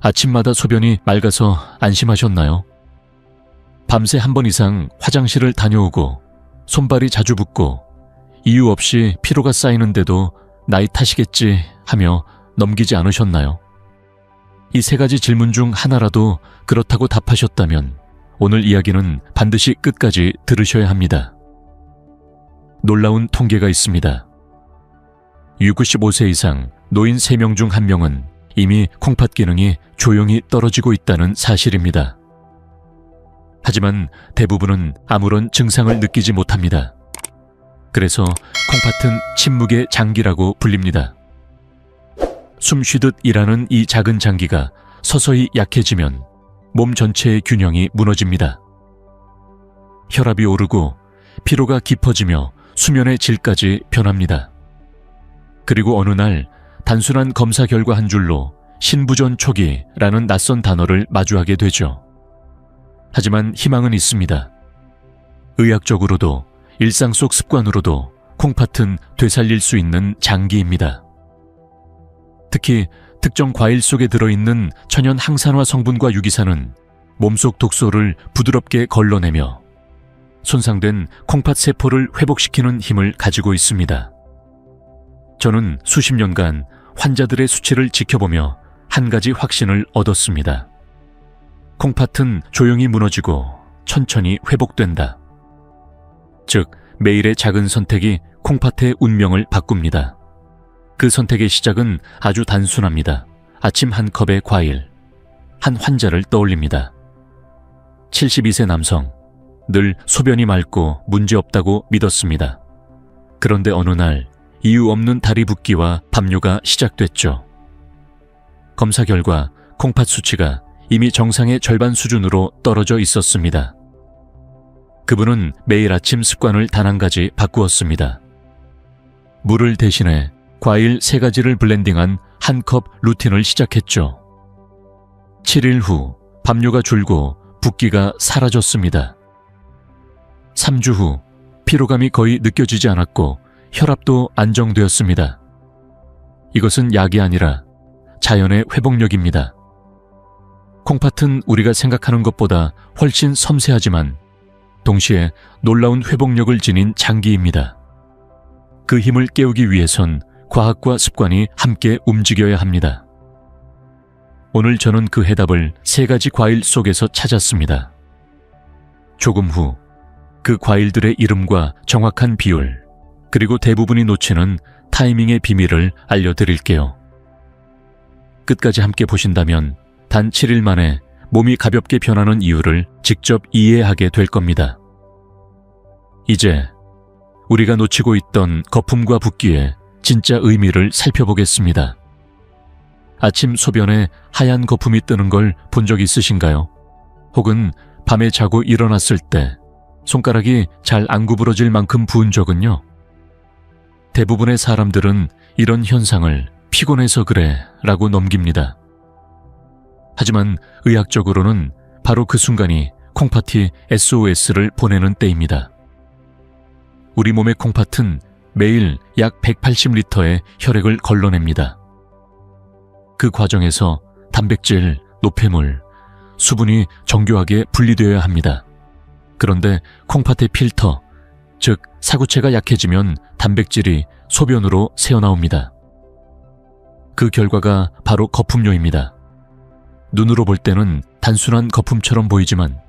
아침마다 소변이 맑아서 안심하셨나요? 밤새 한 번 이상 화장실을 다녀오고 손발이 자주 붓고 이유 없이 피로가 쌓이는데도 나이 탓이겠지 하며 넘기지 않으셨나요? 이 세 가지 질문 중 하나라도 그렇다고 답하셨다면 오늘 이야기는 반드시 끝까지 들으셔야 합니다. 놀라운 통계가 있습니다. 65세 이상 노인 3명 중 1명은 이미 콩팥 기능이 조용히 떨어지고 있다는 사실입니다. 하지만 대부분은 아무런 증상을 느끼지 못합니다. 그래서 콩팥은 침묵의 장기라고 불립니다. 숨 쉬듯 일하는 이 작은 장기가 서서히 약해지면 몸 전체의 균형이 무너집니다. 혈압이 오르고 피로가 깊어지며 수면의 질까지 변합니다. 그리고 어느 날 단순한 검사 결과 한 줄로 신부전초기라는 낯선 단어를 마주하게 되죠. 하지만 희망은 있습니다. 의학적으로도 일상 속 습관으로도 콩팥은 되살릴 수 있는 장기입니다. 특히 특정 과일 속에 들어있는 천연 항산화 성분과 유기산은 몸속 독소를 부드럽게 걸러내며 손상된 콩팥 세포를 회복시키는 힘을 가지고 있습니다. 저는 수십 년간 환자들의 수치를 지켜보며 한 가지 확신을 얻었습니다. 콩팥은 조용히 무너지고 천천히 회복된다. 즉, 매일의 작은 선택이 콩팥의 운명을 바꿉니다. 그 선택의 시작은 아주 단순합니다. 아침 한 컵의 과일. 한 환자를 떠올립니다. 72세 남성. 늘 소변이 맑고 문제없다고 믿었습니다. 그런데 어느 날 이유 없는 다리 붓기와 밤뇨가 시작됐죠. 검사 결과 콩팥 수치가 이미 정상의 절반 수준으로 떨어져 있었습니다. 그분은 매일 아침 습관을 단 한 가지 바꾸었습니다. 물을 대신해 과일 3가지를 블렌딩한 한 컵 루틴을 시작했죠. 7일 후 밤뇨가 줄고 붓기가 사라졌습니다. 3주 후 피로감이 거의 느껴지지 않았고 혈압도 안정되었습니다. 이것은 약이 아니라 자연의 회복력입니다. 콩팥은 우리가 생각하는 것보다 훨씬 섬세하지만 동시에 놀라운 회복력을 지닌 장기입니다. 그 힘을 깨우기 위해선 과학과 습관이 함께 움직여야 합니다. 오늘 저는 그 해답을 3가지 과일 속에서 찾았습니다. 조금 후 그 과일들의 이름과 정확한 비율, 그리고 대부분이 놓치는 타이밍의 비밀을 알려드릴게요. 끝까지 함께 보신다면 단 7일 만에 몸이 가볍게 변하는 이유를 직접 이해하게 될 겁니다. 이제 우리가 놓치고 있던 거품과 붓기의 진짜 의미를 살펴보겠습니다. 아침 소변에 하얀 거품이 뜨는 걸 본 적 있으신가요? 혹은 밤에 자고 일어났을 때 손가락이 잘 안 구부러질 만큼 부은 적은요? 대부분의 사람들은 이런 현상을 피곤해서 그래 라고 넘깁니다. 하지만 의학적으로는 바로 그 순간이 콩팥이 SOS를 보내는 때입니다. 우리 몸의 콩팥은 매일 약 180리터의 혈액을 걸러냅니다. 그 과정에서 단백질, 노폐물, 수분이 정교하게 분리되어야 합니다. 그런데 콩팥의 필터, 즉 사구체가 약해지면 단백질이 소변으로 새어나옵니다. 그 결과가 바로 거품뇨입니다. 눈으로 볼 때는 단순한 거품처럼 보이지만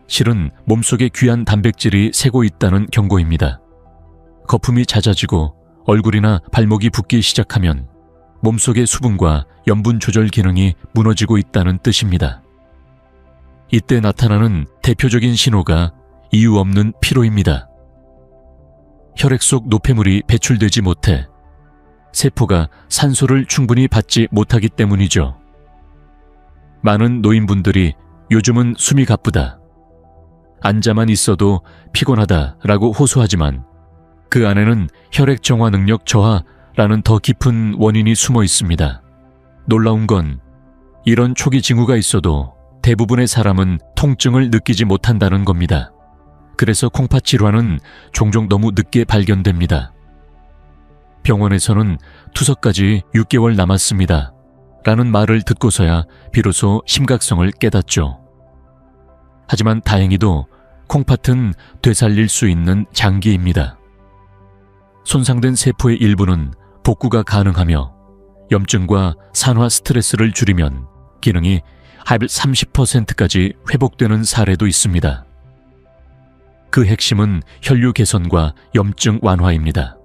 실은 몸속에 귀한 단백질이 새고 있다는 경고입니다. 거품이 잦아지고 얼굴이나 발목이 붓기 시작하면 몸속의 수분과 염분 조절 기능이 무너지고 있다는 뜻입니다. 이때 나타나는 대표적인 신호가 이유 없는 피로입니다. 혈액 속 노폐물이 배출되지 못해 세포가 산소를 충분히 받지 못하기 때문이죠. 많은 노인분들이 요즘은 숨이 가쁘다, 앉아만 있어도 피곤하다 라고 호소하지만 그 안에는 혈액 정화 능력 저하라는 더 깊은 원인이 숨어 있습니다. 놀라운 건 이런 초기 징후가 있어도 대부분의 사람은 통증을 느끼지 못한다는 겁니다. 그래서 콩팥 질환은 종종 너무 늦게 발견됩니다. 병원에서는 투석까지 6개월 남았습니다 라는 말을 듣고서야 비로소 심각성을 깨닫죠. 하지만 다행히도 콩팥은 되살릴 수 있는 장기입니다. 손상된 세포의 일부는 복구가 가능하며 염증과 산화 스트레스를 줄이면 기능이 약 30%까지 회복되는 사례도 있습니다. 그 핵심은 혈류 개선과 염증 완화입니다.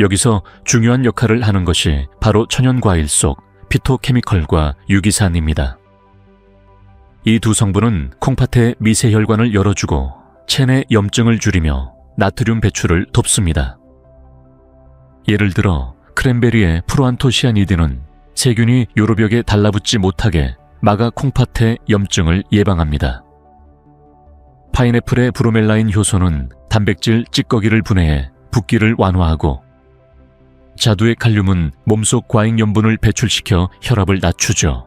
여기서 중요한 역할을 하는 것이 바로 천연과일 속 피토케미컬과 유기산입니다. 이 두 성분은 콩팥의 미세혈관을 열어주고 체내 염증을 줄이며 나트륨 배출을 돕습니다. 예를 들어 크랜베리의 프로안토시아니딘은 세균이 요로벽에 달라붙지 못하게 막아 콩팥의 염증을 예방합니다. 파인애플의 브로멜라인 효소는 단백질 찌꺼기를 분해해 붓기를 완화하고, 자두의 칼륨은 몸속 과잉염분을 배출시켜 혈압을 낮추죠.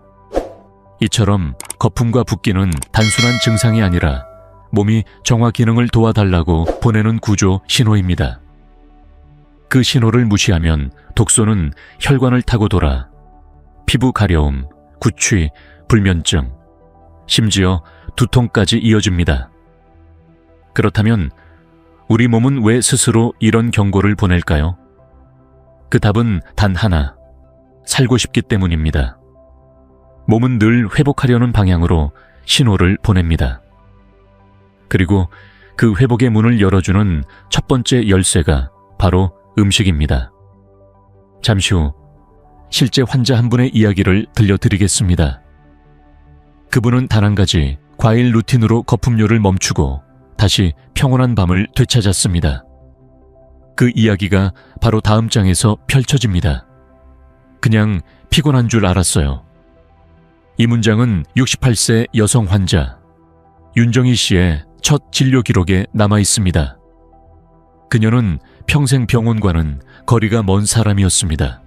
이처럼 거품과 붓기는 단순한 증상이 아니라 몸이 정화 기능을 도와달라고 보내는 구조 신호입니다. 그 신호를 무시하면 독소는 혈관을 타고 돌아 피부 가려움, 구취, 불면증, 심지어 두통까지 이어집니다. 그렇다면 우리 몸은 왜 스스로 이런 경고를 보낼까요? 그 답은 단 하나, 살고 싶기 때문입니다. 몸은 늘 회복하려는 방향으로 신호를 보냅니다. 그리고 그 회복의 문을 열어주는 첫 번째 열쇠가 바로 음식입니다. 잠시 후 실제 환자 한 분의 이야기를 들려드리겠습니다. 그분은 단 한 가지 과일 루틴으로 거품료를 멈추고 다시 평온한 밤을 되찾았습니다. 그 이야기가 바로 다음 장에서 펼쳐집니다. 그냥 피곤한 줄 알았어요. 이 문장은 68세 여성 환자 윤정희 씨의 첫 진료 기록에 남아 있습니다. 그녀는 평생 병원과는 거리가 먼 사람이었습니다.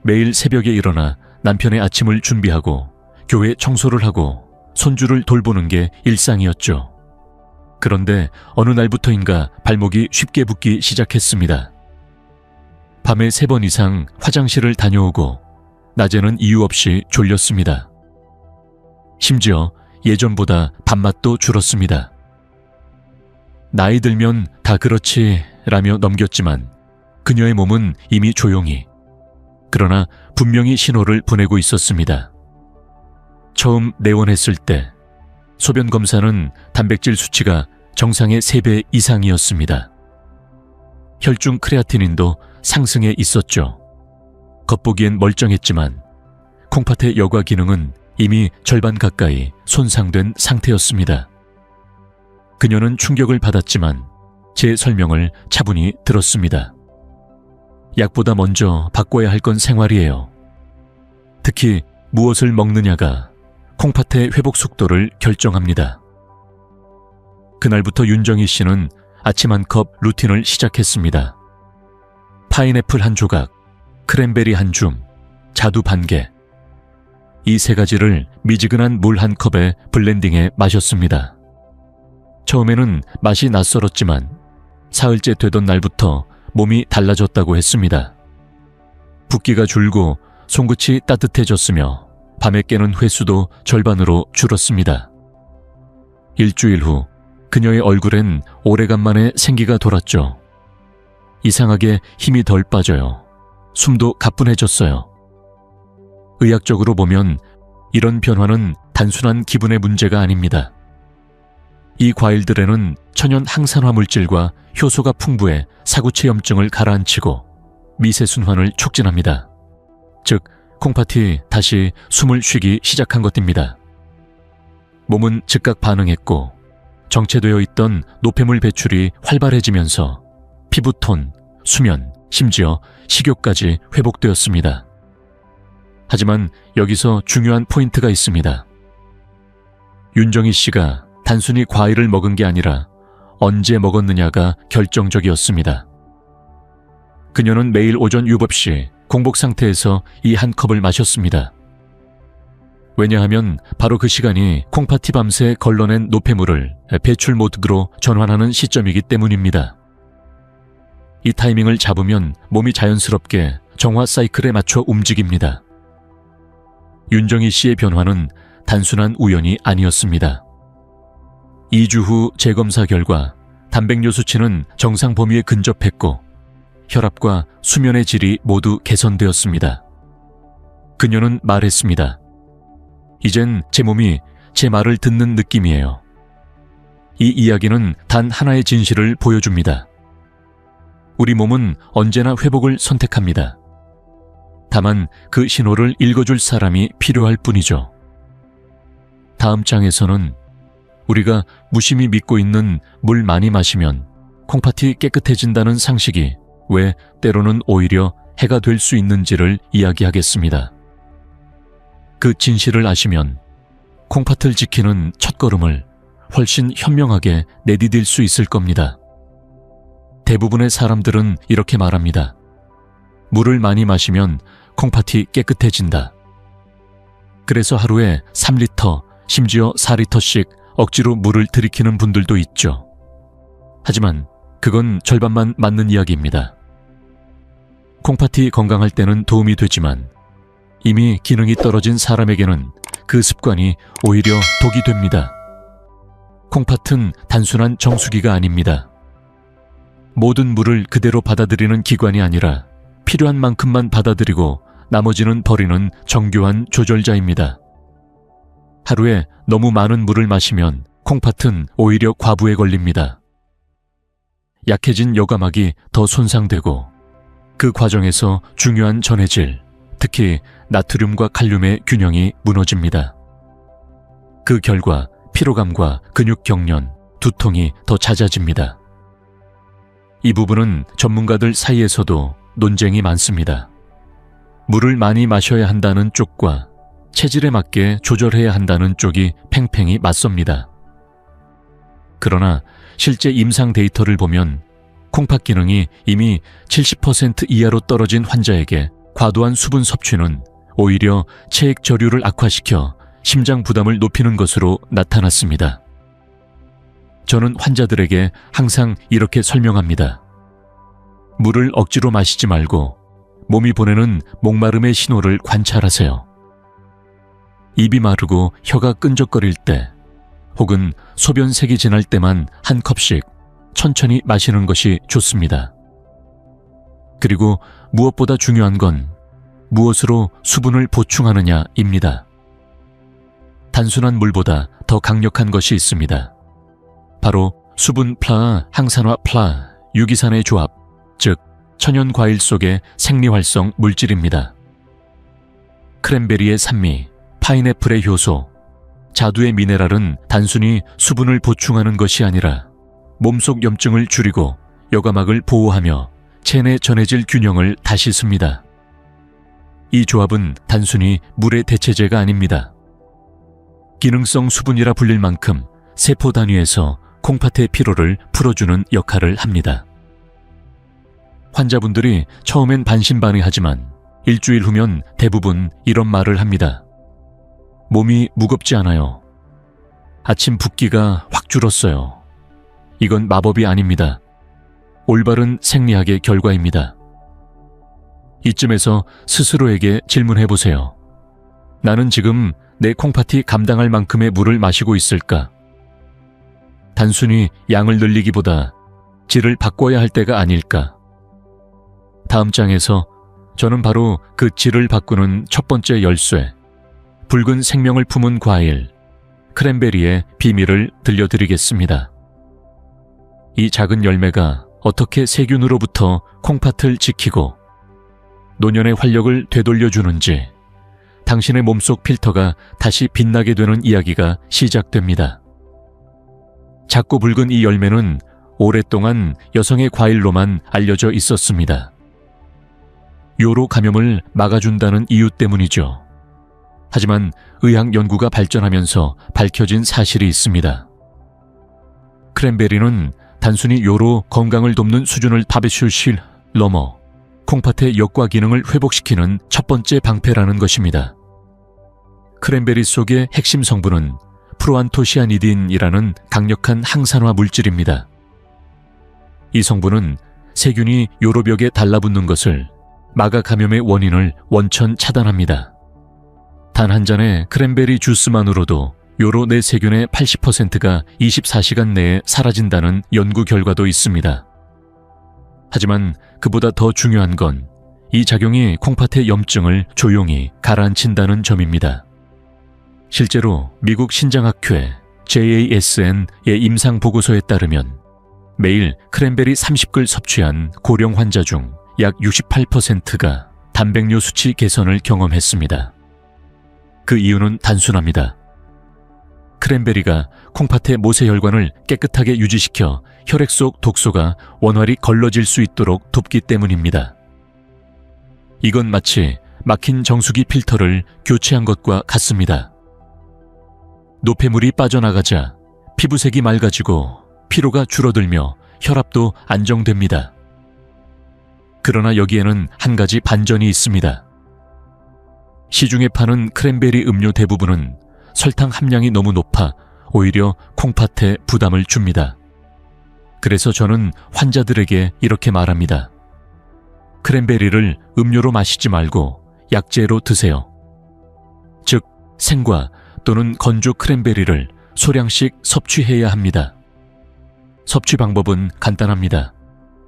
매일 새벽에 일어나 남편의 아침을 준비하고 교회 청소를 하고 손주를 돌보는 게 일상이었죠. 그런데 어느 날부터인가 발목이 쉽게 붓기 시작했습니다. 밤에 3번 이상 화장실을 다녀오고 낮에는 이유 없이 졸렸습니다. 심지어 예전보다 밥맛도 줄었습니다. 나이 들면 다 그렇지 라며 넘겼지만 그녀의 몸은 이미 조용히, 그러나 분명히 신호를 보내고 있었습니다. 처음 내원했을 때 소변 검사는 단백질 수치가 정상의 3배 이상이었습니다. 혈중 크레아티닌도 상승해 있었죠. 겉보기엔 멀쩡했지만 콩팥의 여과 기능은 이미 절반 가까이 손상된 상태였습니다. 그녀는 충격을 받았지만 제 설명을 차분히 들었습니다. 약보다 먼저 바꿔야 할 건 생활이에요. 특히 무엇을 먹느냐가 콩팥의 회복 속도를 결정합니다. 그날부터 윤정희 씨는 아침 한 컵 루틴을 시작했습니다. 파인애플 한 조각, 크랜베리 한 줌, 자두 반 개. 이 3가지를 미지근한 물 한 컵에 블렌딩해 마셨습니다. 처음에는 맛이 낯설었지만 사흘째 되던 날부터 몸이 달라졌다고 했습니다. 붓기가 줄고 손끝이 따뜻해졌으며 밤에 깨는 횟수도 절반으로 줄었습니다. 일주일 후 그녀의 얼굴엔 오래간만에 생기가 돌았죠. 이상하게 힘이 덜 빠져요. 숨도 가뿐해졌어요. 의학적으로 보면 이런 변화는 단순한 기분의 문제가 아닙니다. 이 과일들에는 천연 항산화 물질과 효소가 풍부해 사구체 염증을 가라앉히고 미세순환을 촉진합니다. 즉, 콩팥이 다시 숨을 쉬기 시작한 것입니다. 몸은 즉각 반응했고 정체되어 있던 노폐물 배출이 활발해지면서 피부톤, 수면, 심지어 식욕까지 회복되었습니다. 하지만 여기서 중요한 포인트가 있습니다. 윤정희 씨가 단순히 과일을 먹은 게 아니라 언제 먹었느냐가 결정적이었습니다. 그녀는 매일 오전 유법 시 공복 상태에서 이 한 컵을 마셨습니다. 왜냐하면 바로 그 시간이 콩팥이 밤새 걸러낸 노폐물을 배출 모드로 전환하는 시점이기 때문입니다. 이 타이밍을 잡으면 몸이 자연스럽게 정화 사이클에 맞춰 움직입니다. 윤정희 씨의 변화는 단순한 우연이 아니었습니다. 2주 후 재검사 결과 단백뇨 수치는 정상 범위에 근접했고 혈압과 수면의 질이 모두 개선되었습니다. 그녀는 말했습니다. 이젠 제 몸이 제 말을 듣는 느낌이에요. 이 이야기는 단 하나의 진실을 보여줍니다. 우리 몸은 언제나 회복을 선택합니다. 다만 그 신호를 읽어줄 사람이 필요할 뿐이죠. 다음 장에서는 우리가 무심히 믿고 있는 물 많이 마시면 콩팥이 깨끗해진다는 상식이 왜 때로는 오히려 해가 될 수 있는지를 이야기하겠습니다. 그 진실을 아시면 콩팥을 지키는 첫걸음을 훨씬 현명하게 내디딜 수 있을 겁니다. 대부분의 사람들은 이렇게 말합니다. 물을 많이 마시면 콩팥이 깨끗해진다. 그래서 하루에 3리터, 심지어 4리터씩 억지로 물을 들이키는 분들도 있죠. 하지만 그건 절반만 맞는 이야기입니다. 콩팥이 건강할 때는 도움이 되지만 이미 기능이 떨어진 사람에게는 그 습관이 오히려 독이 됩니다. 콩팥은 단순한 정수기가 아닙니다. 모든 물을 그대로 받아들이는 기관이 아니라 필요한 만큼만 받아들이고 나머지는 버리는 정교한 조절자입니다. 하루에 너무 많은 물을 마시면 콩팥은 오히려 과부에 걸립니다. 약해진 여과막이 더 손상되고 그 과정에서 중요한 전해질, 특히 나트륨과 칼륨의 균형이 무너집니다. 그 결과 피로감과 근육 경련, 두통이 더 잦아집니다. 이 부분은 전문가들 사이에서도 논쟁이 많습니다. 물을 많이 마셔야 한다는 쪽과 체질에 맞게 조절해야 한다는 쪽이 팽팽히 맞섭니다. 그러나 실제 임상 데이터를 보면 콩팥 기능이 이미 70% 이하로 떨어진 환자에게 과도한 수분 섭취는 오히려 체액 저류를 악화시켜 심장 부담을 높이는 것으로 나타났습니다. 저는 환자들에게 항상 이렇게 설명합니다. 물을 억지로 마시지 말고 몸이 보내는 목마름의 신호를 관찰하세요. 입이 마르고 혀가 끈적거릴 때 혹은 소변색이 진할 때만 한 컵씩 천천히 마시는 것이 좋습니다. 그리고 무엇보다 중요한 건 무엇으로 수분을 보충하느냐입니다. 단순한 물보다 더 강력한 것이 있습니다. 바로 수분 플라, 항산화 플라, 유기산의 조합, 즉 천연 과일 속의 생리활성 물질입니다. 크랜베리의 산미, 파인애플의 효소, 자두의 미네랄은 단순히 수분을 보충하는 것이 아니라 몸속 염증을 줄이고 여과막을 보호하며 체내 전해질 균형을 다시 씁니다. 이 조합은 단순히 물의 대체제가 아닙니다. 기능성 수분이라 불릴 만큼 세포 단위에서 콩팥의 피로를 풀어주는 역할을 합니다. 환자분들이 처음엔 반신반의하지만 일주일 후면 대부분 이런 말을 합니다. 몸이 무겁지 않아요. 아침 붓기가 확 줄었어요. 이건 마법이 아닙니다. 올바른 생리학의 결과입니다. 이쯤에서 스스로에게 질문해보세요. 나는 지금 내 콩팥이 감당할 만큼의 물을 마시고 있을까? 단순히 양을 늘리기보다 질을 바꿔야 할 때가 아닐까? 다음 장에서 저는 바로 그 질을 바꾸는 첫 번째 열쇠, 붉은 생명을 품은 과일, 크랜베리의 비밀을 들려드리겠습니다. 이 작은 열매가 어떻게 세균으로부터 콩팥을 지키고 노년의 활력을 되돌려주는지 당신의 몸속 필터가 다시 빛나게 되는 이야기가 시작됩니다. 작고 붉은 이 열매는 오랫동안 여성의 과일로만 알려져 있었습니다. 요로 감염을 막아준다는 이유 때문이죠. 하지만 의학 연구가 발전하면서 밝혀진 사실이 있습니다. 크랜베리는 단순히 요로 건강을 돕는 수준을 바베슈실 넘어 콩팥의 역과 기능을 회복시키는 첫 번째 방패라는 것입니다. 크랜베리 속의 핵심 성분은 프로안토시아니딘이라는 강력한 항산화 물질입니다. 이 성분은 세균이 요로벽에 달라붙는 것을 마가 감염의 원인을 원천 차단합니다. 단 한 잔의 크랜베리 주스만으로도 요로 내 세균의 80%가 24시간 내에 사라진다는 연구 결과도 있습니다. 하지만 그보다 더 중요한 건 이 작용이 콩팥의 염증을 조용히 가라앉힌다는 점입니다. 실제로 미국 신장학회 JASN의 임상 보고서에 따르면 매일 크랜베리 30글 섭취한 고령 환자 중 약 68%가 단백뇨 수치 개선을 경험했습니다. 그 이유는 단순합니다. 크랜베리가 콩팥의 모세혈관을 깨끗하게 유지시켜 혈액 속 독소가 원활히 걸러질 수 있도록 돕기 때문입니다. 이건 마치 막힌 정수기 필터를 교체한 것과 같습니다. 노폐물이 빠져나가자 피부색이 맑아지고 피로가 줄어들며 혈압도 안정됩니다. 그러나 여기에는 한 가지 반전이 있습니다. 시중에 파는 크랜베리 음료 대부분은 설탕 함량이 너무 높아 오히려 콩팥에 부담을 줍니다. 그래서 저는 환자들에게 이렇게 말합니다. 크랜베리를 음료로 마시지 말고 약재로 드세요. 즉, 생과 또는 건조 크랜베리를 소량씩 섭취해야 합니다. 섭취 방법은 간단합니다.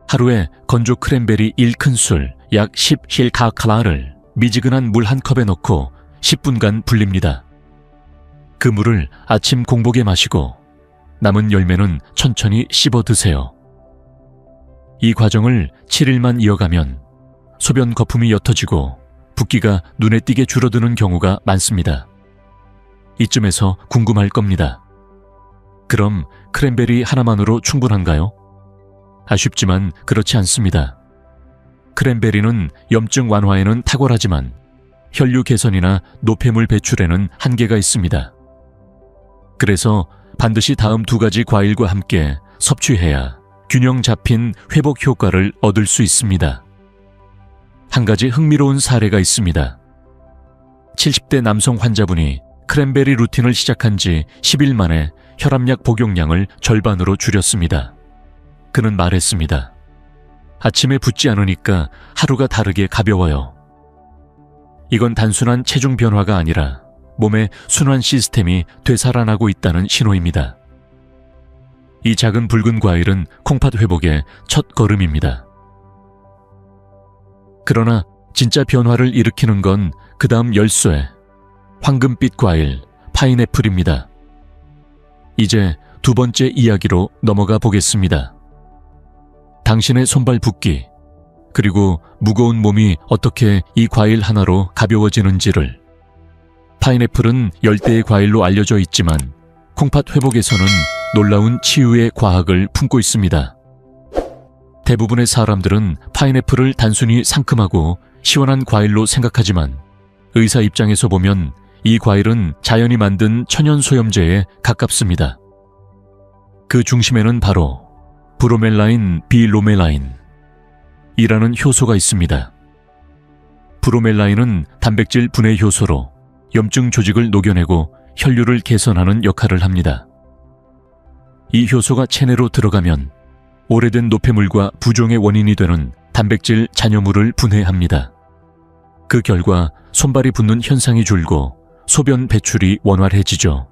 하루에 건조 크랜베리 1큰술, 약 10힐카칼라를 미지근한 물 한 컵에 넣고 10분간 불립니다. 그 물을 아침 공복에 마시고 남은 열매는 천천히 씹어 드세요. 이 과정을 7일만 이어가면 소변 거품이 옅어지고 붓기가 눈에 띄게 줄어드는 경우가 많습니다. 이쯤에서 궁금할 겁니다. 그럼 크랜베리 하나만으로 충분한가요? 아쉽지만 그렇지 않습니다. 크랜베리는 염증 완화에는 탁월하지만 혈류 개선이나 노폐물 배출에는 한계가 있습니다. 그래서 반드시 다음 두 가지 과일과 함께 섭취해야 균형 잡힌 회복 효과를 얻을 수 있습니다. 한 가지 흥미로운 사례가 있습니다. 70대 남성 환자분이 크랜베리 루틴을 시작한 지 10일 만에 혈압약 복용량을 절반으로 줄였습니다. 그는 말했습니다. 아침에 붓지 않으니까 하루가 다르게 가벼워요. 이건 단순한 체중 변화가 아니라 몸의 순환 시스템이 되살아나고 있다는 신호입니다. 이 작은 붉은 과일은 콩팥 회복의 첫 걸음입니다. 그러나 진짜 변화를 일으키는 건 그 다음 열쇠, 황금빛 과일, 파인애플입니다. 이제 두 번째 이야기로 넘어가 보겠습니다. 당신의 손발 붓기, 그리고 무거운 몸이 어떻게 이 과일 하나로 가벼워지는지를. 파인애플은 열대의 과일로 알려져 있지만 콩팥 회복에서는 놀라운 치유의 과학을 품고 있습니다. 대부분의 사람들은 파인애플을 단순히 상큼하고 시원한 과일로 생각하지만 의사 입장에서 보면 이 과일은 자연이 만든 천연 소염제에 가깝습니다. 그 중심에는 바로 브로멜라인 비로멜라인 이라는 효소가 있습니다. 브로멜라인은 단백질 분해 효소로 염증 조직을 녹여내고 혈류를 개선하는 역할을 합니다. 이 효소가 체내로 들어가면 오래된 노폐물과 부종의 원인이 되는 단백질 잔여물을 분해합니다. 그 결과 손발이 붓는 현상이 줄고 소변 배출이 원활해지죠.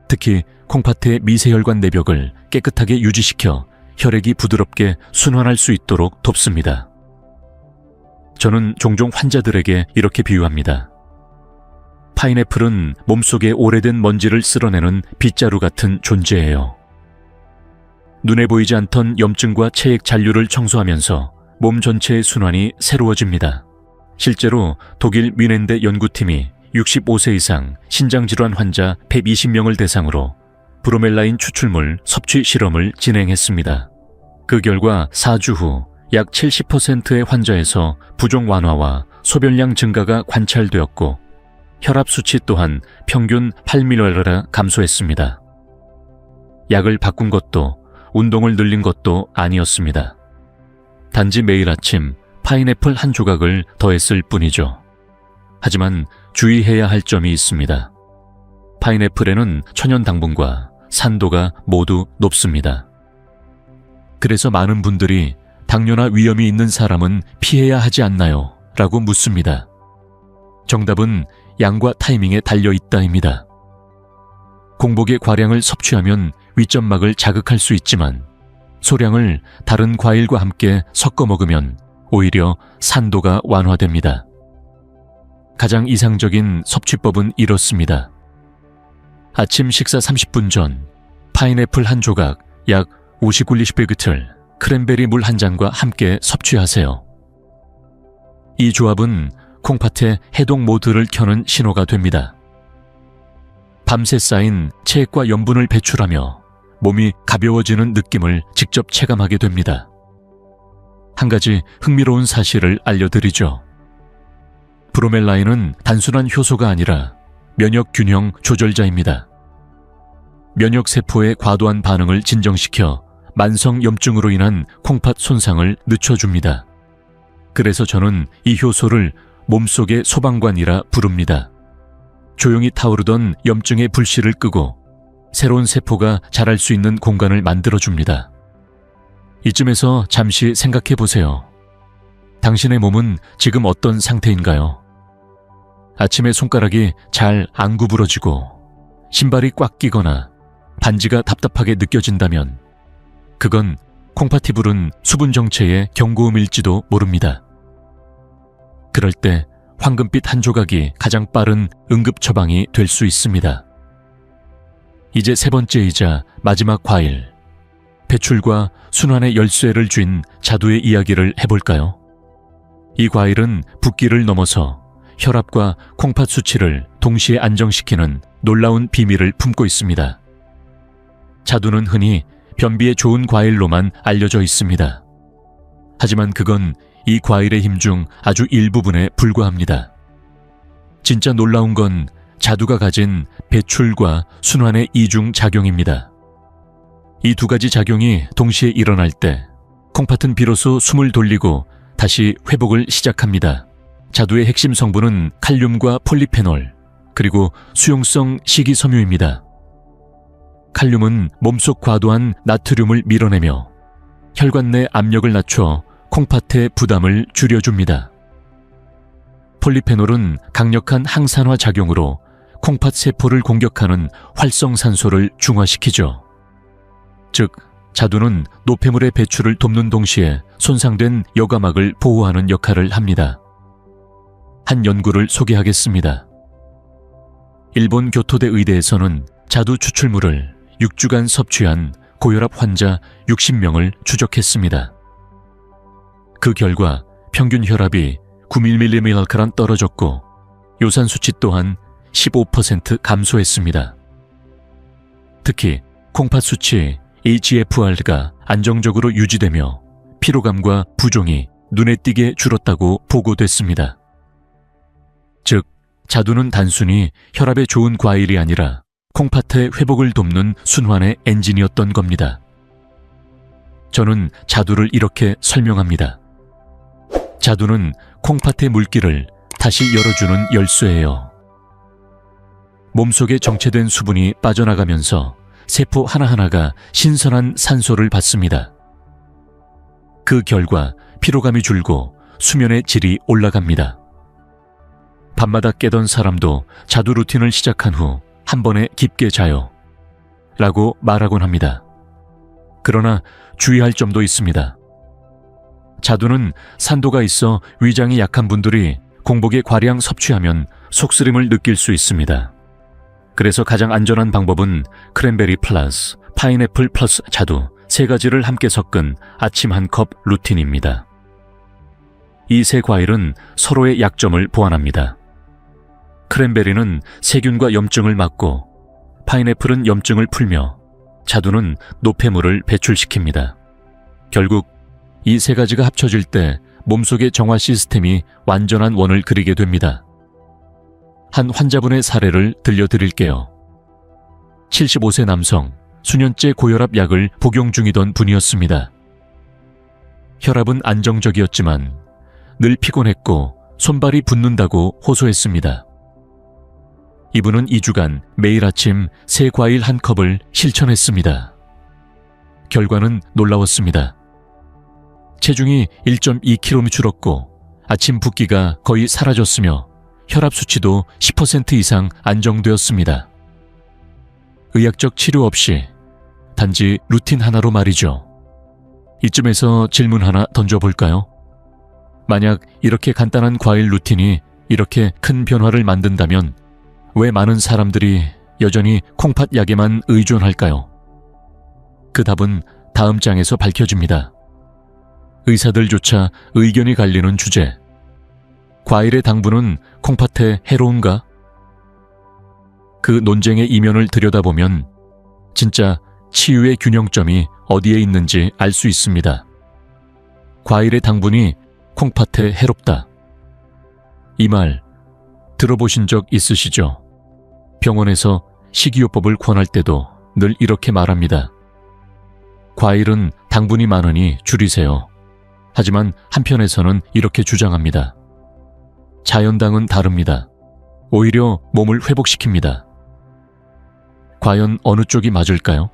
특히 콩팥의 미세혈관 내벽을 깨끗하게 유지시켜 혈액이 부드럽게 순환할 수 있도록 돕습니다. 저는 종종 환자들에게 이렇게 비유합니다. 파인애플은 몸속의 오래된 먼지를 쓸어내는 빗자루 같은 존재예요. 눈에 보이지 않던 염증과 체액 잔류를 청소하면서 몸 전체의 순환이 새로워집니다. 실제로 독일 뮌헨대 연구팀이 65세 이상 신장질환 환자 120명을 대상으로 브로멜라인 추출물 섭취 실험을 진행했습니다. 그 결과 4주 후 약 70%의 환자에서 부종 완화와 소변량 증가가 관찰되었고 혈압 수치 또한 평균 8mg 감소했습니다. 약을 바꾼 것도 운동을 늘린 것도 아니었습니다. 단지 매일 아침 파인애플 한 조각을 더했을 뿐이죠. 하지만 주의해야 할 점이 있습니다. 파인애플에는 천연 당분과 산도가 모두 높습니다. 그래서 많은 분들이 당뇨나 위염이 있는 사람은 피해야 하지 않나요? 라고 묻습니다. 정답은 양과 타이밍에 달려 있다입니다. 공복에 과량을 섭취하면 위점막을 자극할 수 있지만 소량을 다른 과일과 함께 섞어 먹으면 오히려 산도가 완화됩니다. 가장 이상적인 섭취법은 이렇습니다. 아침 식사 30분 전 파인애플 한 조각 약 50ml, 크랜베리 물 한 잔과 함께 섭취하세요. 이 조합은 콩팥의 해독 모드를 켜는 신호가 됩니다. 밤새 쌓인 체액과 염분을 배출하며 몸이 가벼워지는 느낌을 직접 체감하게 됩니다. 한 가지 흥미로운 사실을 알려드리죠. 브로멜라인은 단순한 효소가 아니라 면역 균형 조절자입니다. 면역 세포의 과도한 반응을 진정시켜 만성 염증으로 인한 콩팥 손상을 늦춰줍니다. 그래서 저는 이 효소를 몸속의 소방관이라 부릅니다. 조용히 타오르던 염증의 불씨를 끄고 새로운 세포가 자랄 수 있는 공간을 만들어줍니다. 이쯤에서 잠시 생각해 보세요. 당신의 몸은 지금 어떤 상태인가요? 아침에 손가락이 잘 안 구부러지고 신발이 꽉 끼거나 반지가 답답하게 느껴진다면 그건 콩팥이 부른 수분 정체의 경고음일지도 모릅니다. 그럴 때 황금빛 한 조각이 가장 빠른 응급 처방이 될 수 있습니다. 이제 세 번째이자 마지막 과일, 배출과 순환의 열쇠를 쥔 자두의 이야기를 해볼까요? 이 과일은 붓기를 넘어서 혈압과 콩팥 수치를 동시에 안정시키는 놀라운 비밀을 품고 있습니다. 자두는 흔히 변비에 좋은 과일로만 알려져 있습니다. 하지만 그건 이 과일의 힘 중 아주 일부분에 불과합니다. 진짜 놀라운 건 자두가 가진 배출과 순환의 이중 작용입니다. 이 두 가지 작용이 동시에 일어날 때 콩팥은 비로소 숨을 돌리고 다시 회복을 시작합니다. 자두의 핵심 성분은 칼륨과 폴리페놀, 그리고 수용성 식이섬유입니다. 칼륨은 몸속 과도한 나트륨을 밀어내며 혈관 내 압력을 낮춰 콩팥의 부담을 줄여줍니다. 폴리페놀은 강력한 항산화 작용으로 콩팥 세포를 공격하는 활성산소를 중화시키죠. 즉, 자두는 노폐물의 배출을 돕는 동시에 손상된 여과막을 보호하는 역할을 합니다. 한 연구를 소개하겠습니다. 일본 교토대 의대에서는 자두 추출물을 6주간 섭취한 고혈압 환자 60명을 추적했습니다. 그 결과 평균 혈압이 9mmHg 떨어졌고 요산 수치 또한 15% 감소했습니다. 특히 콩팥 수치 HFR가 안정적으로 유지되며 피로감과 부종이 눈에 띄게 줄었다고 보고됐습니다. 즉, 자두는 단순히 혈압에 좋은 과일이 아니라 콩팥의 회복을 돕는 순환의 엔진이었던 겁니다. 저는 자두를 이렇게 설명합니다. 자두는 콩팥의 물기를 다시 열어주는 열쇠예요. 몸속에 정체된 수분이 빠져나가면서 세포 하나하나가 신선한 산소를 받습니다. 그 결과 피로감이 줄고 수면의 질이 올라갑니다. 밤마다 깨던 사람도 자두 루틴을 시작한 후 한 번에 깊게 자요. 라고 말하곤 합니다. 그러나 주의할 점도 있습니다. 자두는 산도가 있어 위장이 약한 분들이 공복에 과량 섭취하면 속쓰림을 느낄 수 있습니다. 그래서 가장 안전한 방법은 크랜베리 플러스, 파인애플 플러스 자두 세 가지를 함께 섞은 아침 한 컵 루틴입니다. 이 세 과일은 서로의 약점을 보완합니다. 크랜베리는 세균과 염증을 막고 파인애플은 염증을 풀며 자두는 노폐물을 배출시킵니다. 결국 이 세 가지가 합쳐질 때 몸속의 정화 시스템이 완전한 원을 그리게 됩니다. 한 환자분의 사례를 들려드릴게요. 75세 남성, 수년째 고혈압 약을 복용 중이던 분이었습니다. 혈압은 안정적이었지만 늘 피곤했고 손발이 붓는다고 호소했습니다. 이분은 2주간 매일 아침 새 과일 한 컵을 실천했습니다. 결과는 놀라웠습니다. 체중이 1.2kg 줄었고 아침 붓기가 거의 사라졌으며 혈압 수치도 10% 이상 안정되었습니다. 의학적 치료 없이 단지 루틴 하나로 말이죠. 이쯤에서 질문 하나 던져볼까요? 만약 이렇게 간단한 과일 루틴이 이렇게 큰 변화를 만든다면 왜 많은 사람들이 여전히 콩팥 약에만 의존할까요? 그 답은 다음 장에서 밝혀집니다. 의사들조차 의견이 갈리는 주제. 과일의 당분은 콩팥에 해로운가? 그 논쟁의 이면을 들여다보면 진짜 치유의 균형점이 어디에 있는지 알 수 있습니다. 과일의 당분이 콩팥에 해롭다. 이 말 들어보신 적 있으시죠? 병원에서 식이요법을 권할 때도 늘 이렇게 말합니다. 과일은 당분이 많으니 줄이세요. 하지만 한편에서는 이렇게 주장합니다. 자연당은 다릅니다. 오히려 몸을 회복시킵니다. 과연 어느 쪽이 맞을까요?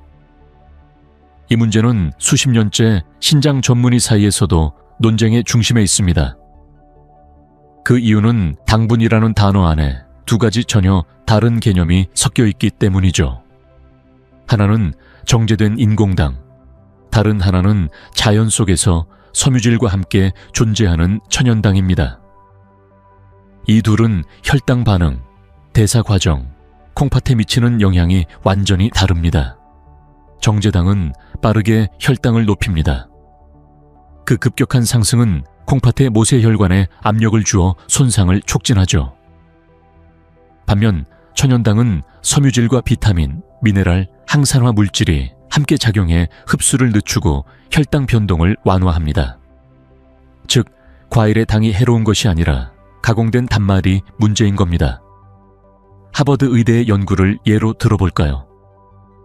이 문제는 수십 년째 신장 전문의 사이에서도 논쟁의 중심에 있습니다. 그 이유는 당분이라는 단어 안에 두 가지 전혀 다른 개념이 섞여 있기 때문이죠. 하나는 정제된 인공당, 다른 하나는 자연 속에서 섬유질과 함께 존재하는 천연당입니다. 이 둘은 혈당 반응, 대사 과정, 콩팥에 미치는 영향이 완전히 다릅니다. 정제당은 빠르게 혈당을 높입니다. 그 급격한 상승은 콩팥의 모세혈관에 압력을 주어 손상을 촉진하죠. 반면 천연당은 섬유질과 비타민, 미네랄, 항산화 물질이 함께 작용해 흡수를 늦추고 혈당 변동을 완화합니다. 즉, 과일의 당이 해로운 것이 아니라 가공된 단말이 문제인 겁니다. 하버드 의대의 연구를 예로 들어볼까요?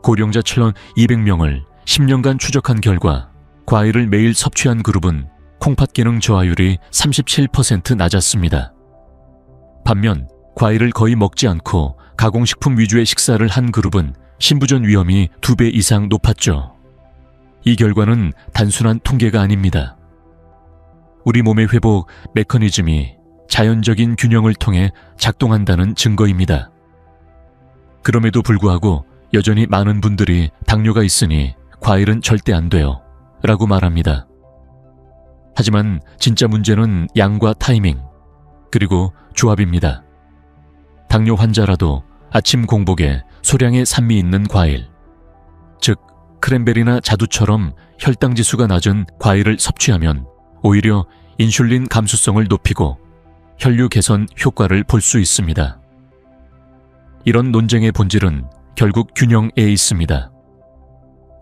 고령자 1,200명을 10년간 추적한 결과 과일을 매일 섭취한 그룹은 콩팥 기능 저하율이 37% 낮았습니다. 반면 과일을 거의 먹지 않고 가공식품 위주의 식사를 한 그룹은 신부전 위험이 2배 이상 높았죠. 이 결과는 단순한 통계가 아닙니다. 우리 몸의 회복 메커니즘이 자연적인 균형을 통해 작동한다는 증거입니다. 그럼에도 불구하고 여전히 많은 분들이 당뇨가 있으니 과일은 절대 안 돼요 라고 말합니다. 하지만 진짜 문제는 양과 타이밍, 그리고 조합입니다. 당뇨 환자라도 아침 공복에 소량의 산미 있는 과일, 즉 크랜베리나 자두처럼 혈당 지수가 낮은 과일을 섭취하면 오히려 인슐린 감수성을 높이고 혈류 개선 효과를 볼 수 있습니다. 이런 논쟁의 본질은 결국 균형에 있습니다.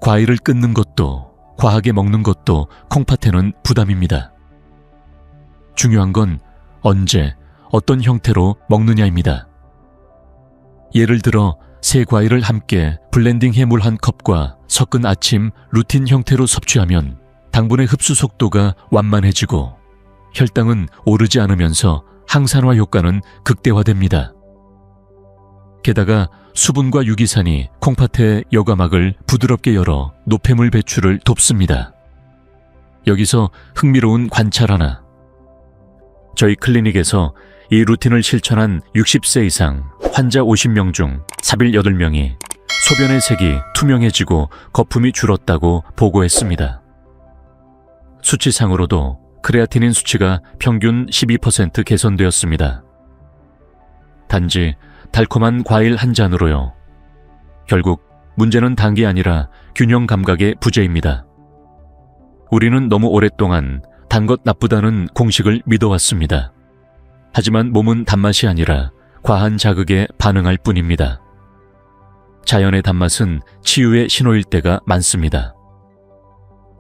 과일을 끊는 것도 과하게 먹는 것도 콩팥에는 부담입니다. 중요한 건 언제, 어떤 형태로 먹느냐입니다. 예를 들어 세 과일을 함께 블렌딩해 물 한 컵과 섞은 아침 루틴 형태로 섭취하면 당분의 흡수 속도가 완만해지고 혈당은 오르지 않으면서 항산화 효과는 극대화됩니다. 게다가 수분과 유기산이 콩팥의 여과막을 부드럽게 열어 노폐물 배출을 돕습니다. 여기서 흥미로운 관찰 하나. 저희 클리닉에서 이 루틴을 실천한 60세 이상 환자 50명 중 48명이 소변의 색이 투명해지고 거품이 줄었다고 보고했습니다. 수치상으로도 크레아티닌 수치가 평균 12% 개선되었습니다. 단지 달콤한 과일 한 잔으로요. 결국 문제는 단 게 아니라 균형 감각의 부재입니다. 우리는 너무 오랫동안 단 것 나쁘다는 공식을 믿어왔습니다. 하지만 몸은 단맛이 아니라 과한 자극에 반응할 뿐입니다. 자연의 단맛은 치유의 신호일 때가 많습니다.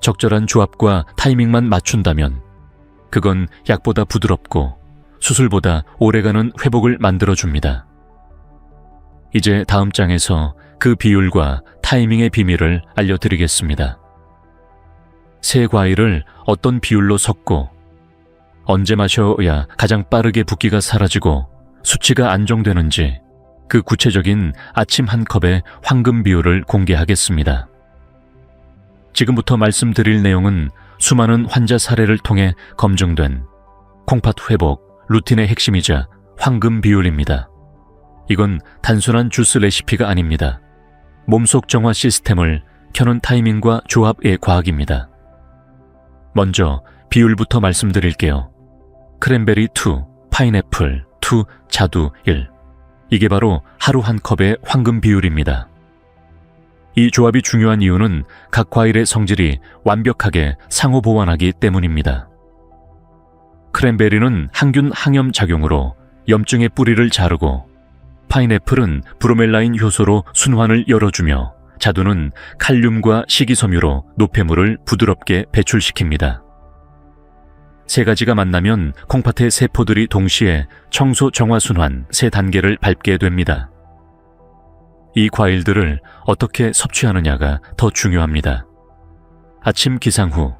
적절한 조합과 타이밍만 맞춘다면 그건 약보다 부드럽고 수술보다 오래가는 회복을 만들어줍니다. 이제 다음 장에서 그 비율과 타이밍의 비밀을 알려드리겠습니다. 새 과일을 어떤 비율로 섞고 언제 마셔야 가장 빠르게 붓기가 사라지고 수치가 안정되는지 그 구체적인 아침 한 컵의 황금 비율을 공개하겠습니다. 지금부터 말씀드릴 내용은 수많은 환자 사례를 통해 검증된 콩팥 회복 루틴의 핵심이자 황금 비율입니다. 이건 단순한 주스 레시피가 아닙니다. 몸속 정화 시스템을 켜는 타이밍과 조합의 과학입니다. 먼저 비율부터 말씀드릴게요. 크랜베리 2, 파인애플 2, 자두 1. 이게 바로 하루 한 컵의 황금 비율입니다. 이 조합이 중요한 이유는 각 과일의 성질이 완벽하게 상호 보완하기 때문입니다. 크랜베리는 항균 항염 작용으로 염증의 뿌리를 자르고, 파인애플은 브로멜라인 효소로 순환을 열어주며, 자두는 칼륨과 식이섬유로 노폐물을 부드럽게 배출시킵니다. 세 가지가 만나면 콩팥의 세포들이 동시에 청소 정화 순환 세 단계를 밟게 됩니다. 이 과일들을 어떻게 섭취하느냐가 더 중요합니다. 아침 기상 후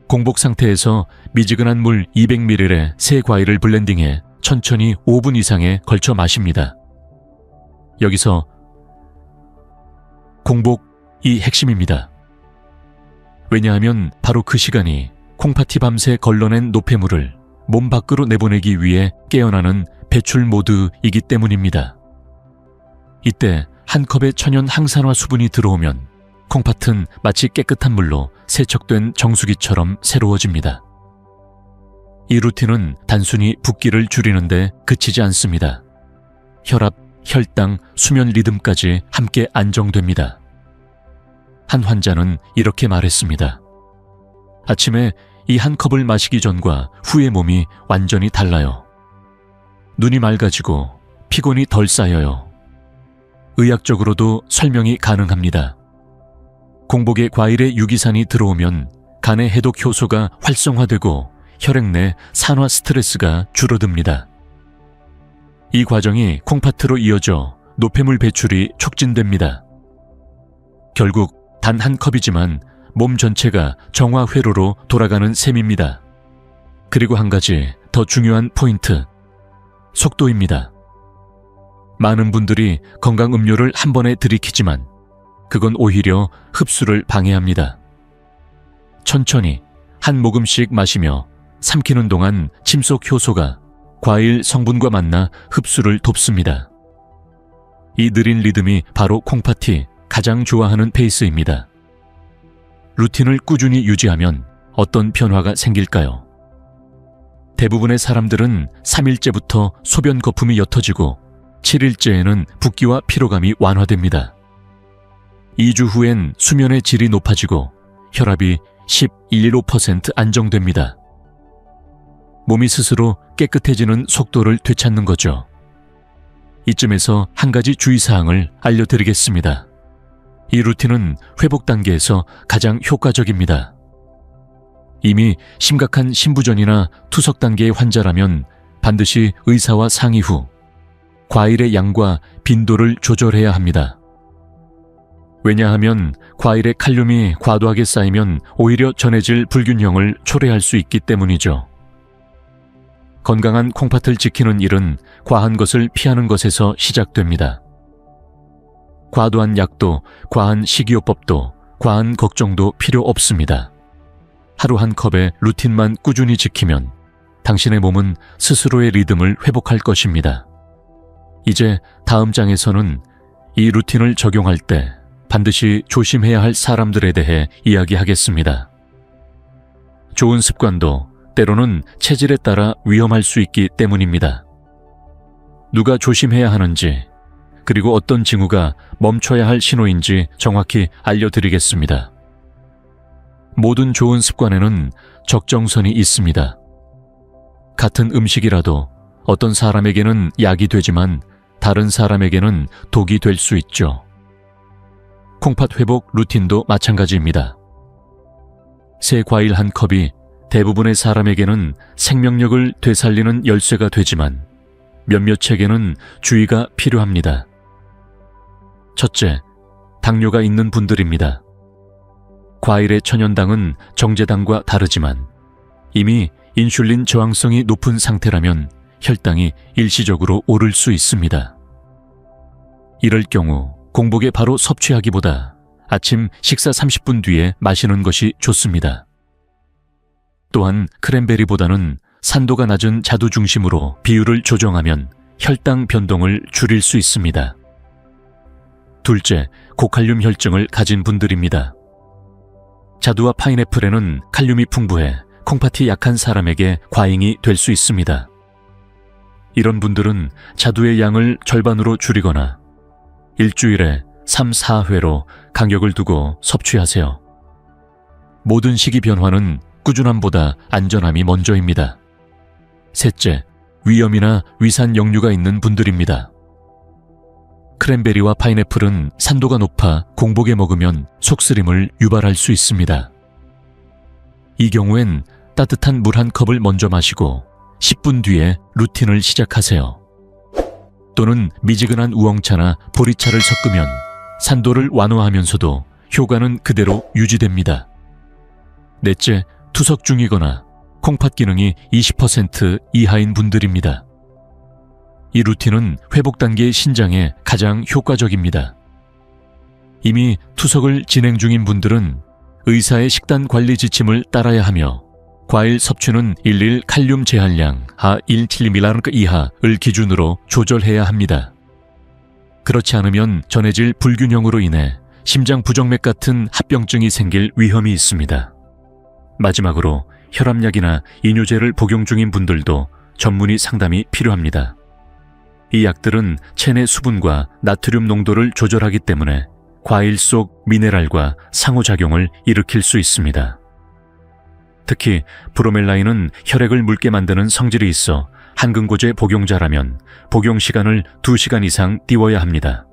공복 상태에서 미지근한 물 200ml에 새 과일을 블렌딩해 천천히 5분 이상에 걸쳐 마십니다. 여기서 공복이 핵심입니다. 왜냐하면 바로 그 시간이 콩팥이 밤새 걸러낸 노폐물을 몸 밖으로 내보내기 위해 깨어나는 배출 모드이기 때문입니다. 이때 한 컵의 천연 항산화 수분이 들어오면 콩팥은 마치 깨끗한 물로 세척된 정수기처럼 새로워집니다. 이 루틴은 단순히 붓기를 줄이는데 그치지 않습니다. 혈압, 혈당, 수면 리듬까지 함께 안정됩니다. 한 환자는 이렇게 말했습니다. 아침에 이 한 컵을 마시기 전과 후의 몸이 완전히 달라요. 눈이 맑아지고 피곤이 덜 쌓여요. 의학적으로도 설명이 가능합니다. 공복에 과일의 유기산이 들어오면 간의 해독 효소가 활성화되고 혈액 내 산화 스트레스가 줄어듭니다. 이 과정이 콩팥으로 이어져 노폐물 배출이 촉진됩니다. 결국 단 한 컵이지만 몸 전체가 정화 회로로 돌아가는 셈입니다. 그리고 한 가지 더 중요한 포인트, 속도입니다. 많은 분들이 건강 음료를 한 번에 들이키지만 그건 오히려 흡수를 방해합니다. 천천히 한 모금씩 마시며 삼키는 동안 침속 효소가 과일 성분과 만나 흡수를 돕습니다. 이 느린 리듬이 바로 콩팥이 가장 좋아하는 페이스입니다. 루틴을 꾸준히 유지하면 어떤 변화가 생길까요? 대부분의 사람들은 3일째부터 소변 거품이 옅어지고 7일째에는 붓기와 피로감이 완화됩니다. 2주 후엔 수면의 질이 높아지고 혈압이 11.15% 안정됩니다. 몸이 스스로 깨끗해지는 속도를 되찾는 거죠. 이쯤에서 한 가지 주의사항을 알려드리겠습니다. 이 루틴은 회복 단계에서 가장 효과적입니다. 이미 심각한 신부전이나 투석 단계의 환자라면 반드시 의사와 상의 후 과일의 양과 빈도를 조절해야 합니다. 왜냐하면 과일의 칼륨이 과도하게 쌓이면 오히려 전해질 불균형을 초래할 수 있기 때문이죠. 건강한 콩팥을 지키는 일은 과한 것을 피하는 것에서 시작됩니다. 과도한 약도, 과한 식이요법도, 과한 걱정도 필요 없습니다. 하루 한 컵의 루틴만 꾸준히 지키면 당신의 몸은 스스로의 리듬을 회복할 것입니다. 이제 다음 장에서는 이 루틴을 적용할 때 반드시 조심해야 할 사람들에 대해 이야기하겠습니다. 좋은 습관도 때로는 체질에 따라 위험할 수 있기 때문입니다. 누가 조심해야 하는지, 그리고 어떤 징후가 멈춰야 할 신호인지 정확히 알려드리겠습니다. 모든 좋은 습관에는 적정선이 있습니다. 같은 음식이라도 어떤 사람에게는 약이 되지만 다른 사람에게는 독이 될 수 있죠. 콩팥 회복 루틴도 마찬가지입니다. 새 과일 한 컵이 대부분의 사람에게는 생명력을 되살리는 열쇠가 되지만 몇몇에게는 주의가 필요합니다. 첫째, 당뇨가 있는 분들입니다. 과일의 천연당은 정제당과 다르지만 이미 인슐린 저항성이 높은 상태라면 혈당이 일시적으로 오를 수 있습니다. 이럴 경우 공복에 바로 섭취하기보다 아침 식사 30분 뒤에 마시는 것이 좋습니다. 또한 크랜베리보다는 산도가 낮은 자두 중심으로 비율을 조정하면 혈당 변동을 줄일 수 있습니다. 둘째, 고칼륨 혈증을 가진 분들입니다. 자두와 파인애플에는 칼륨이 풍부해 콩팥이 약한 사람에게 과잉이 될 수 있습니다. 이런 분들은 자두의 양을 절반으로 줄이거나 일주일에 3, 4회로 간격을 두고 섭취하세요. 모든 식이 변화는 꾸준함보다 안전함이 먼저입니다. 셋째, 위염이나 위산 역류가 있는 분들입니다. 크랜베리와 파인애플은 산도가 높아 공복에 먹으면 속쓰림을 유발할 수 있습니다. 이 경우엔 따뜻한 물 한 컵을 먼저 마시고 10분 뒤에 루틴을 시작하세요. 또는 미지근한 우엉차나 보리차를 섞으면 산도를 완화하면서도 효과는 그대로 유지됩니다. 넷째, 투석 중이거나 콩팥 기능이 20% 이하인 분들입니다. 이 루틴은 회복 단계의 신장에 가장 효과적입니다. 이미 투석을 진행 중인 분들은 의사의 식단 관리 지침을 따라야 하며 과일 섭취는 일일 칼륨 제한량 하 1mg 이하를 기준으로 조절해야 합니다. 그렇지 않으면 전해질 불균형으로 인해 심장 부정맥 같은 합병증이 생길 위험이 있습니다. 마지막으로 혈압약이나 이뇨제를 복용 중인 분들도 전문의 상담이 필요합니다. 이 약들은 체내 수분과 나트륨 농도를 조절하기 때문에 과일 속 미네랄과 상호작용을 일으킬 수 있습니다. 특히 브로멜라인은 혈액을 묽게 만드는 성질이 있어 한근고제 복용자라면 복용 시간을 2시간 이상 띄워야 합니다.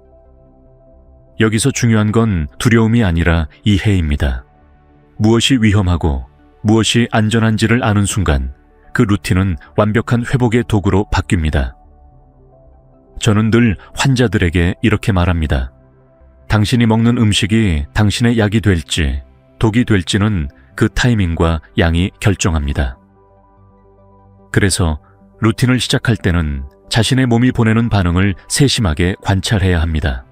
여기서 중요한 건 두려움이 아니라 이해입니다. 무엇이 위험하고 무엇이 안전한지를 아는 순간 그 루틴은 완벽한 회복의 도구로 바뀝니다. 저는 늘 환자들에게 이렇게 말합니다. 당신이 먹는 음식이 당신의 약이 될지 독이 될지는 그 타이밍과 양이 결정합니다. 그래서 루틴을 시작할 때는 자신의 몸이 보내는 반응을 세심하게 관찰해야 합니다.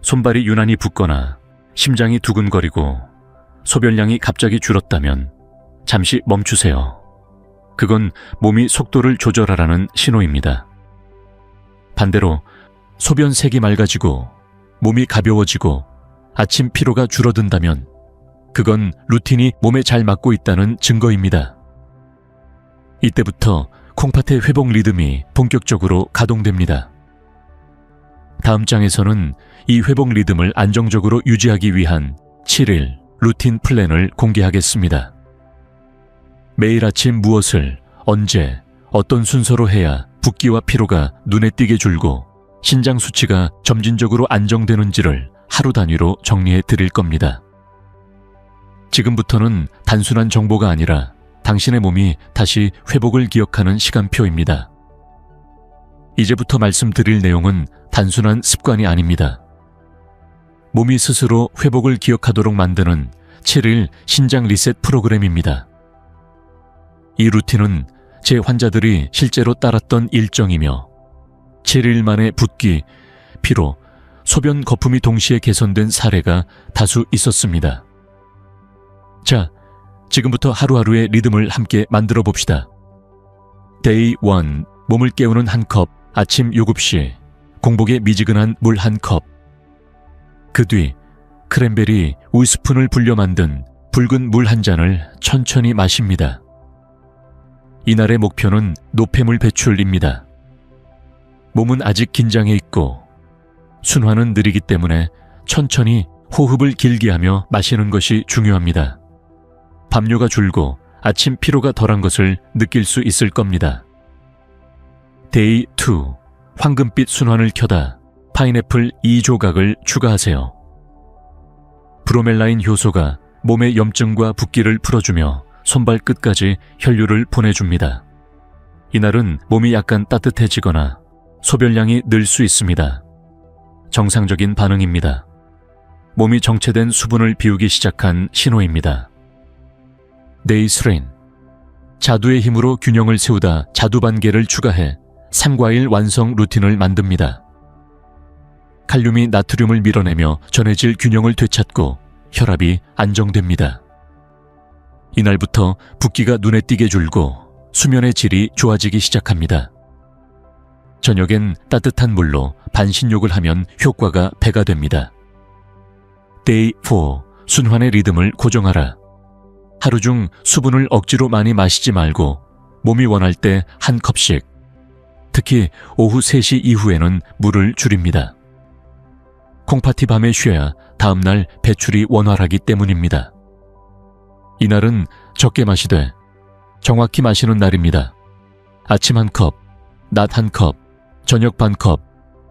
손발이 유난히 붓거나 심장이 두근거리고 소변량이 갑자기 줄었다면 잠시 멈추세요. 그건 몸이 속도를 조절하라는 신호입니다. 반대로 소변색이 맑아지고 몸이 가벼워지고 아침 피로가 줄어든다면 그건 루틴이 몸에 잘 맞고 있다는 증거입니다. 이때부터 콩팥의 회복 리듬이 본격적으로 가동됩니다. 다음 장에서는 이 회복 리듬을 안정적으로 유지하기 위한 7일 루틴 플랜을 공개하겠습니다. 매일 아침 무엇을, 언제, 어떤 순서로 해야 붓기와 피로가 눈에 띄게 줄고 신장 수치가 점진적으로 안정되는지를 하루 단위로 정리해 드릴 겁니다. 지금부터는 단순한 정보가 아니라 당신의 몸이 다시 회복을 기억하는 시간표입니다. 이제부터 말씀드릴 내용은 단순한 습관이 아닙니다. 몸이 스스로 회복을 기억하도록 만드는 7일 신장 리셋 프로그램입니다. 이 루틴은 제 환자들이 실제로 따랐던 일정이며 7일 만에 붓기, 피로, 소변 거품이 동시에 개선된 사례가 다수 있었습니다. 자, 지금부터 하루하루의 리듬을 함께 만들어 봅시다. Day 1, 몸을 깨우는 한 컵, 아침 7시, 공복에 미지근한 물 한 컵. 그 뒤 크랜베리 우스푼을 불려 만든 붉은 물 한 잔을 천천히 마십니다. 이날의 목표는 노폐물 배출입니다. 몸은 아직 긴장해 있고 순환은 느리기 때문에 천천히 호흡을 길게 하며 마시는 것이 중요합니다. 밤류가 줄고 아침 피로가 덜한 것을 느낄 수 있을 겁니다. Day 2, 황금빛 순환을 켜다 파인애플 2조각을 추가하세요. 브로멜라인 효소가 몸의 염증과 붓기를 풀어주며 손발 끝까지 혈류를 보내줍니다. 이날은 몸이 약간 따뜻해지거나 소변량이 늘 수 있습니다. 정상적인 반응입니다. 몸이 정체된 수분을 비우기 시작한 신호입니다. Day 3, 자두의 힘으로 균형을 세우다 자두 반개를 추가해 3과일 완성 루틴을 만듭니다. 칼륨이 나트륨을 밀어내며 전해질 균형을 되찾고 혈압이 안정됩니다. 이날부터 붓기가 눈에 띄게 줄고 수면의 질이 좋아지기 시작합니다. 저녁엔 따뜻한 물로 반신욕을 하면 효과가 배가 됩니다. Day 4. 순환의 리듬을 고정하라. 하루 중 수분을 억지로 많이 마시지 말고 몸이 원할 때 한 컵씩, 특히 오후 3시 이후에는 물을 줄입니다. 콩팥이 밤에 쉬어야 다음날 배출이 원활하기 때문입니다. 이날은 적게 마시되 정확히 마시는 날입니다. 아침 한 컵, 낮 한 컵, 저녁 반 컵,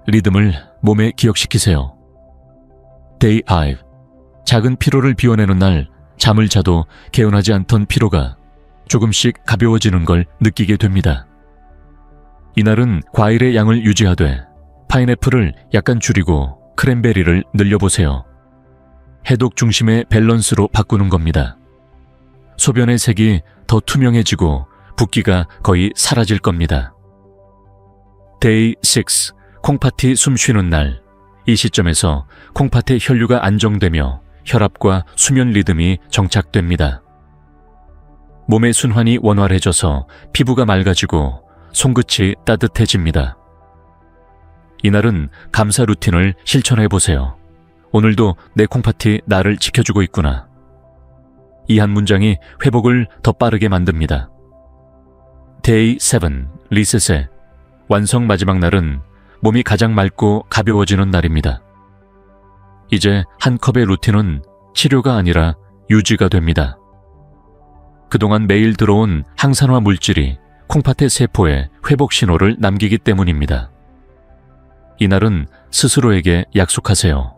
리듬을 몸에 기억시키세요. Day 5. 작은 피로를 비워내는 날, 잠을 자도 개운하지 않던 피로가 조금씩 가벼워지는 걸 느끼게 됩니다. 이날은 과일의 양을 유지하되 파인애플을 약간 줄이고 크랜베리를 늘려보세요. 해독 중심의 밸런스로 바꾸는 겁니다. 소변의 색이 더 투명해지고 붓기가 거의 사라질 겁니다. Day 6. 콩팥이 숨 쉬는 날. 이 시점에서 콩팥의 혈류가 안정되며 혈압과 수면 리듬이 정착됩니다. 몸의 순환이 원활해져서 피부가 맑아지고 손끝이 따뜻해집니다. 이날은 감사 루틴을 실천해보세요. 오늘도 내 콩팥이 나를 지켜주고 있구나. 이 한 문장이 회복을 더 빠르게 만듭니다. Day 7. 리셋의 완성 마지막 날은 몸이 가장 맑고 가벼워지는 날입니다. 이제 한 컵의 루틴은 치료가 아니라 유지가 됩니다. 그동안 매일 들어온 항산화 물질이 콩팥의 세포에 회복 신호를 남기기 때문입니다. 이날은 스스로에게 약속하세요.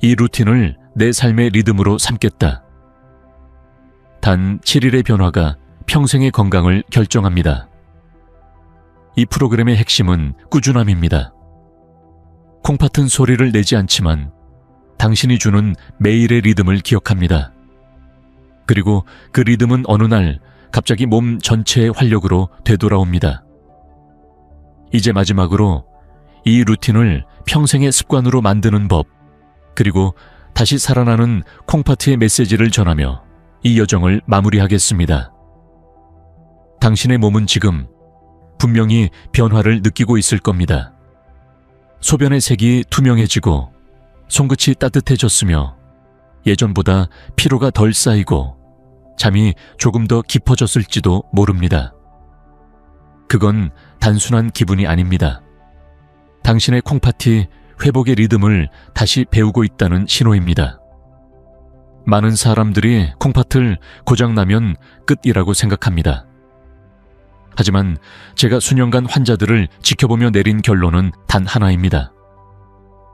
이 루틴을 내 삶의 리듬으로 삼겠다. 단 7일의 변화가 평생의 건강을 결정합니다. 이 프로그램의 핵심은 꾸준함입니다. 콩팥은 소리를 내지 않지만 당신이 주는 매일의 리듬을 기억합니다. 그리고 그 리듬은 어느 날 갑자기 몸 전체의 활력으로 되돌아옵니다. 이제 마지막으로 이 루틴을 평생의 습관으로 만드는 법, 그리고 다시 살아나는 콩팥의 메시지를 전하며 이 여정을 마무리하겠습니다. 당신의 몸은 지금 분명히 변화를 느끼고 있을 겁니다. 소변의 색이 투명해지고 손끝이 따뜻해졌으며 예전보다 피로가 덜 쌓이고 잠이 조금 더 깊어졌을지도 모릅니다. 그건 단순한 기분이 아닙니다. 당신의 콩팥이 회복의 리듬을 다시 배우고 있다는 신호입니다. 많은 사람들이 콩팥을 고장나면 끝이라고 생각합니다. 하지만 제가 수년간 환자들을 지켜보며 내린 결론은 단 하나입니다.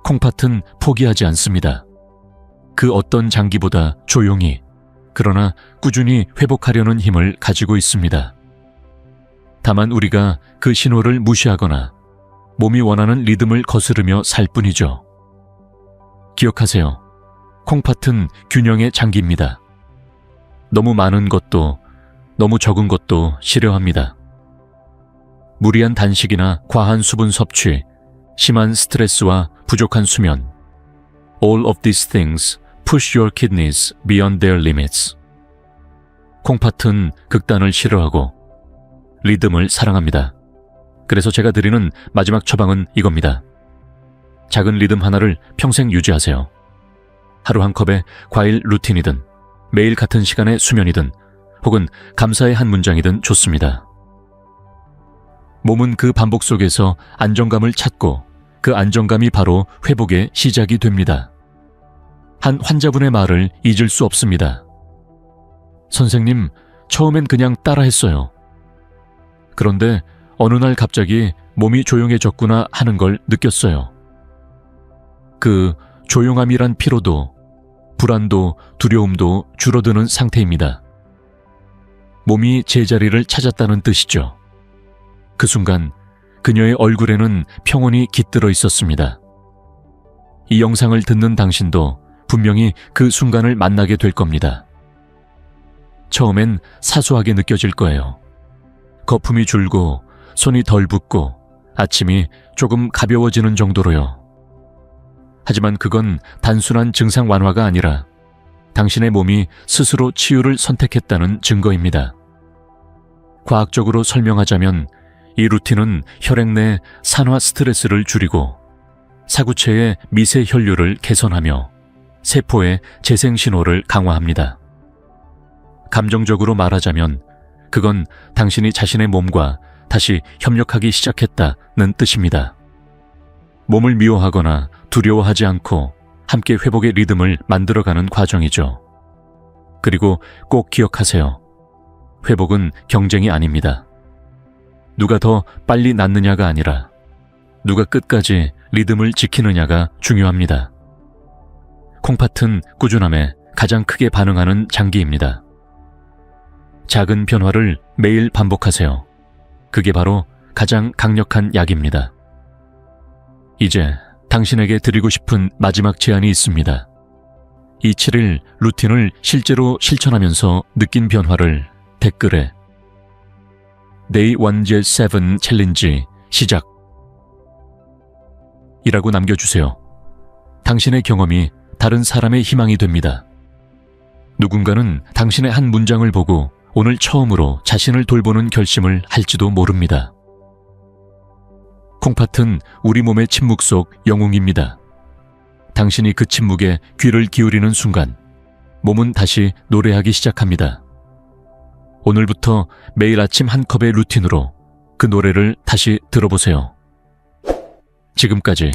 콩팥은 포기하지 않습니다. 그 어떤 장기보다 조용히, 그러나 꾸준히 회복하려는 힘을 가지고 있습니다. 다만 우리가 그 신호를 무시하거나 몸이 원하는 리듬을 거스르며 살 뿐이죠. 기억하세요. 콩팥은 균형의 장기입니다. 너무 많은 것도 너무 적은 것도 싫어합니다. 무리한 단식이나 과한 수분 섭취, 심한 스트레스와 부족한 수면. All of these things push your kidneys beyond their limits. 콩팥은 극단을 싫어하고 리듬을 사랑합니다. 그래서 제가 드리는 마지막 처방은 이겁니다. 작은 리듬 하나를 평생 유지하세요. 하루 한 컵의 과일 루틴이든 매일 같은 시간의 수면이든 혹은 감사의 한 문장이든 좋습니다. 몸은 그 반복 속에서 안정감을 찾고 그 안정감이 바로 회복의 시작이 됩니다. 한 환자분의 말을 잊을 수 없습니다. 선생님, 처음엔 그냥 따라했어요. 그런데 어느 날 갑자기 몸이 조용해졌구나 하는 걸 느꼈어요. 그 조용함이란 피로도, 불안도, 두려움도 줄어드는 상태입니다. 몸이 제자리를 찾았다는 뜻이죠. 그 순간 그녀의 얼굴에는 평온이 깃들어 있었습니다. 이 영상을 듣는 당신도 분명히 그 순간을 만나게 될 겁니다. 처음엔 사소하게 느껴질 거예요. 거품이 줄고 손이 덜 붓고 아침이 조금 가벼워지는 정도로요. 하지만 그건 단순한 증상 완화가 아니라 당신의 몸이 스스로 치유를 선택했다는 증거입니다. 과학적으로 설명하자면 이 루틴은 혈액 내 산화 스트레스를 줄이고 사구체의 미세 혈류를 개선하며 세포의 재생 신호를 강화합니다. 감정적으로 말하자면 그건 당신이 자신의 몸과 다시 협력하기 시작했다는 뜻입니다. 몸을 미워하거나 두려워하지 않고 함께 회복의 리듬을 만들어가는 과정이죠. 그리고 꼭 기억하세요. 회복은 경쟁이 아닙니다. 누가 더 빨리 낫느냐가 아니라 누가 끝까지 리듬을 지키느냐가 중요합니다. 콩팥은 꾸준함에 가장 크게 반응하는 장기입니다. 작은 변화를 매일 반복하세요. 그게 바로 가장 강력한 약입니다. 이제 당신에게 드리고 싶은 마지막 제안이 있습니다. 이 7일 루틴을 실제로 실천하면서 느낀 변화를 댓글에 Day 1-7 챌린지 시작 이라고 남겨주세요. 당신의 경험이 다른 사람의 희망이 됩니다. 누군가는 당신의 한 문장을 보고 오늘 처음으로 자신을 돌보는 결심을 할지도 모릅니다. 콩팥은 우리 몸의 침묵 속 영웅입니다. 당신이 그 침묵에 귀를 기울이는 순간 몸은 다시 노래하기 시작합니다. 오늘부터 매일 아침 한 컵의 루틴으로 그 노래를 다시 들어보세요. 지금까지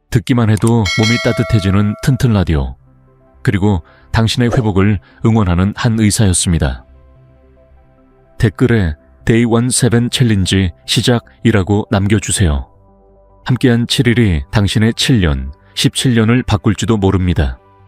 듣기만 해도 몸이 따뜻해지는 튼튼 라디오, 그리고 당신의 회복을 응원하는 한 의사였습니다. 댓글에 Day 1-7 챌린지 시작이라고 남겨주세요. 함께한 7일이 당신의 7년, 17년을 바꿀지도 모릅니다.